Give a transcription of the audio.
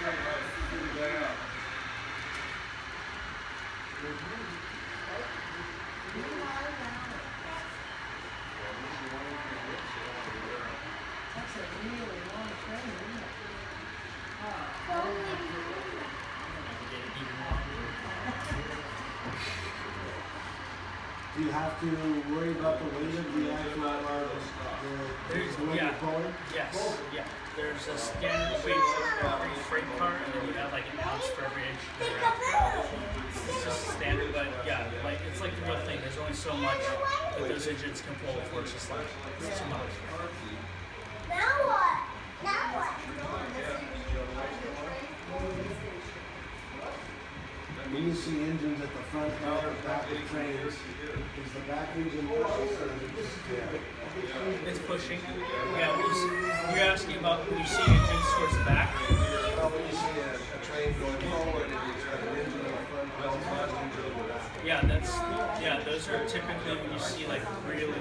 That's a really long train, isn't it? Do you have to worry about the weight of the actual the way you're pulling? Yes, yeah. There's a standard weight for every freight car, and then you have like an ounce for every inch. It's just standard, but yeah, like it's like the real thing. There's only so much that those engines can pull before it's just like too much. Now what? Now what? When you see engines at the front or back of trains, is the back engine pushing or is it just It's pushing. Yeah, you're asking about when you see engines towards the back. Well, when you see a train going forward and it's got an engine in the front, well, it's not an engine in the back. Yeah, those are typically when you see like really